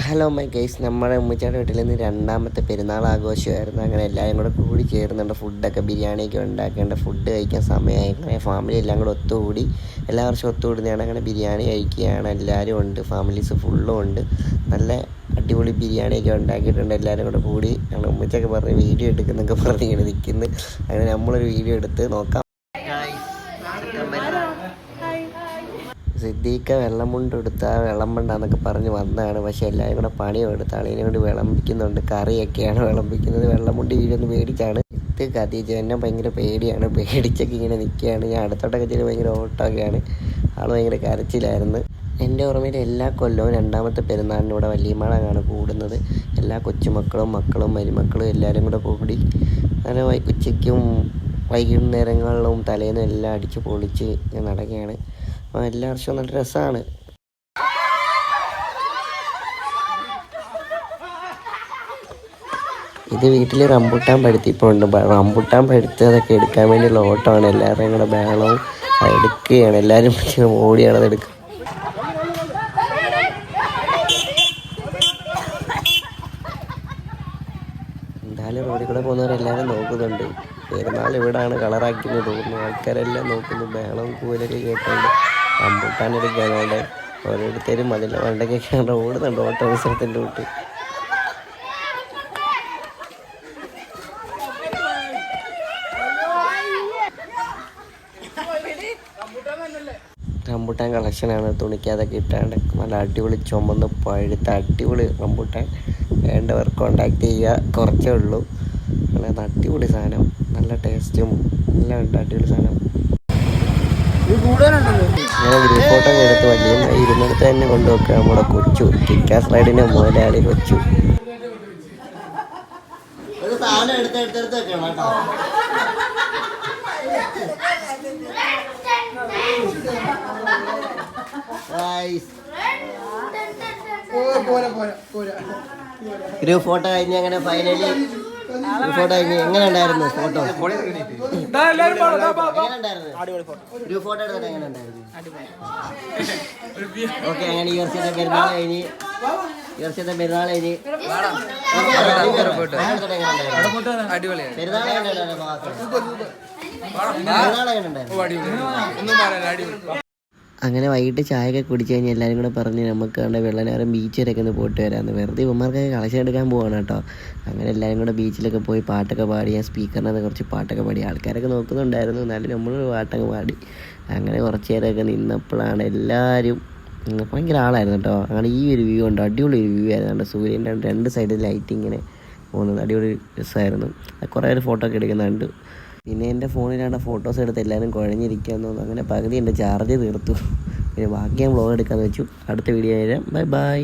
Hello my guys, നമ്മുടെ ഉമ്മച്ചാടെ വീട്ടിൽ നിന്ന് രണ്ടാമത്തെ പെരുന്നാൾ ആഘോഷമായിരുന്നു. അങ്ങനെ എല്ലാവരും കൂടെ കൂടി ചേർന്നുണ്ട്. ഫുഡൊക്കെ ബിരിയാണിയൊക്കെ ഉണ്ടാക്കേണ്ട, ഫുഡ് കഴിക്കാൻ സമയമായി. അങ്ങനെ ഫാമിലി എല്ലാം കൂടെ ഒത്തുകൂടി, എല്ലാ വർഷവും ഒത്തുകൂടുന്നതാണ്. അങ്ങനെ ബിരിയാണി കഴിക്കുകയാണ്. എല്ലാവരും ഉണ്ട്, ഫാമിലീസ് ഫുള്ളും ഉണ്ട്. നല്ല അടിപൊളി ബിരിയാണിയൊക്കെ ഉണ്ടാക്കിയിട്ടുണ്ട്. എല്ലാവരും കൂടെ കൂടി ഞങ്ങൾ ഉമ്മച്ചൊക്കെ പറഞ്ഞ് വീഡിയോ എടുക്കുന്നൊക്കെ പറഞ്ഞ് ഇങ്ങനെ നിൽക്കുന്നു. അങ്ങനെ നമ്മളൊരു വീഡിയോ എടുത്ത് നോക്കാം. സിദ്ദീഖ വെള്ളമുണ്ട് എടുത്താൽ വിളമ്പണ്ടെന്നൊക്കെ പറഞ്ഞ് വന്നതാണ്. പക്ഷേ എല്ലാവരും കൂടെ പണിയെടുത്ത് അളിയനെ കൊണ്ട് വിളമ്പിക്കുന്നുണ്ട്. കറിയൊക്കെയാണ് വിളമ്പിക്കുന്നത്. വെള്ളമുണ്ട് വീടൊന്ന് പേടിച്ചാണ്. ഇത് ഖദീജ എന്നെ ഭയങ്കര പേടിയാണ്, പേടിച്ചൊക്കെ ഇങ്ങനെ നിൽക്കുകയാണ്. ഞാൻ അടുത്തോട്ടൊക്കെ ചെയ്ത് ഭയങ്കര ഓട്ടമൊക്കെയാണ്. ആൾ ഭയങ്കര കരച്ചിലായിരുന്നു. എൻ്റെ ഓർമ്മയിൽ എല്ലാ കൊല്ലവും രണ്ടാമത്തെ പെരുന്നാളിന് ഇവിടെ വലിയമ്മളാണ് കൂടുന്നത്. എല്ലാ കൊച്ചുമക്കളും മക്കളും മരുമക്കളും എല്ലാവരും കൂടെ കൂടി അങ്ങനെ ഉച്ചയ്ക്കും വൈകുന്നേരങ്ങളിലും തലേന്നും എല്ലാം അടിച്ച് പൊളിച്ച് ഞാൻ നടക്കുകയാണ്. അപ്പോൾ എല്ലാ വർഷവും നല്ല രസമാണ്. ഇത് വീട്ടിൽ റംബുട്ടാൻ പഴുത്തിപ്പോണ്ട്. റംബുട്ടാൻ പഴുത്തതൊക്കെ എടുക്കാൻ വേണ്ടിയുള്ള ഓട്ടമാണ്. എല്ലാവരുടെയും കൂടെ ബഹളവും എടുക്കുകയാണ്. എല്ലാവരും ഓടിയാണ് അത് എടുക്കുക. എന്തായാലും റോഡിൽ കൂടെ പോകുന്നവരെല്ലാവരും നോക്കുന്നുണ്ട്. പെരുന്നാൾ ഇവിടാണ് കളറാക്കുന്നത് തോന്നുന്നു. ആൾക്കാരെല്ലാം നോക്കുന്നു. ബഹളവും കൂലൊക്കെ കേട്ടുകൊണ്ട് റംബുട്ടാൻ എടുക്കാനായിട്ട് ഓരോരുത്തരും അതിൻ്റെ വണ്ടൊക്കെയാണ് ഓടുന്നുണ്ട് ഓട്ടോ മത്സരത്തിൻ്റെ കൂട്ട്. റംബുട്ടാൻ കളക്ഷനാണ്. തുണിക്കതൊക്കെ ഇട്ടാണ്ട് നല്ല അടിപൊളി ചുമന്ന് പഴുത്ത അടിപൊളി റംബുട്ടാൻ. വേണ്ടവർ കോണ്ടാക്ട് ചെയ്യുക, കുറച്ചേ ഉള്ളൂ. നല്ല അടിപൊളി സാധനം, നല്ല ടേസ്റ്റും എല്ലാം ഉണ്ട്. അടിപൊളി സാധനം. അങ്ങനെ ഗ്രൂപ്പ് ഫോട്ടോ ഒക്കെ എടുത്ത് വലിയ ഇരുന്നിടത്ത് തന്നെ കൊണ്ടുവെക്കുക. നമ്മുടെ കൊച്ചു കിക്കാസ് റൈഡിൻ്റെ മുതലാളി കൊച്ചു. ഒരു സാധനം എടുത്ത് വെക്കണം കേട്ടോ. ഗ്രൂപ്പ് ഫോട്ടോ കഴിഞ്ഞ് അങ്ങനെ ഫൈനലി ഫോട്ടോ കഴിഞ്ഞ് എങ്ങനെ ഉണ്ടായിരുന്നു ഫോട്ടോ? ഗ്രൂപ്പ് ഫോട്ടോ എടുത്തിട്ട് എങ്ങനെ ഉണ്ടായിരുന്നു? ഓക്കെ, അങ്ങനെ ഈ വർഷത്തെ പെരുന്നാൾ കഴിഞ്ഞ് പെരുന്നാൾ എങ്ങനെ അങ്ങനെ വൈകിട്ട് ചായയൊക്കെ കുടിച്ച് കഴിഞ്ഞാൽ എല്ലാവരും കൂടെ പറഞ്ഞ് നമുക്ക് കണ്ട വെള്ളനാരം ബീച്ച് വരെയൊക്കെ ഒന്ന് പോയിട്ട് വരാമെന്ന്. വെറുതെ ഇവന്മാർക്കൊക്കെ കളക്ഷൻ എടുക്കാൻ പോവാണ് കേട്ടോ. അങ്ങനെ എല്ലാവരും കൂടെ ബീച്ചിലൊക്കെ പോയി പാട്ടൊക്കെ പാടി. ഞാൻ സ്പീക്കറിനകത്ത് കുറച്ച് പാട്ടൊക്കെ പാടി. ആൾക്കാരൊക്കെ നോക്കുന്നുണ്ടായിരുന്നു, എന്നാലും നമ്മൾ പാട്ടൊക്കെ പാടി. അങ്ങനെ കുറച്ച് നേരമൊക്കെ നിന്നപ്പോഴാണ് എല്ലാവരും ഭയങ്കര ആളായിരുന്നു കേട്ടോ. അങ്ങനെ ഈ ഒരു വ്യൂ ഉണ്ട്, അടിപൊളി ഒരു വ്യൂ ആയിരുന്നു. സൂര്യൻ്റെ രണ്ട് സൈഡിൽ ലൈറ്റ് ഇങ്ങനെ പോകുന്നത് അടിപൊളി രസമായിരുന്നു. കുറേ ഒരു ഫോട്ടോ ഒക്കെ എടുക്കുന്നുണ്ട്. പിന്നെ എൻ്റെ ഫോണിലാണ് ഫോട്ടോസ് എടുത്ത് എല്ലാവരും കുഴഞ്ഞിരിക്കാമെന്ന് തോന്നുന്നു. അങ്ങനെ പകുതി എൻ്റെ ചാർജ് തീർത്തു. പിന്നെ ബാക്കി ഞാൻ വ്ളോഗ് എടുക്കാമെന്ന് വെച്ചു. അടുത്ത വീഡിയോ വരാം. Bye bye.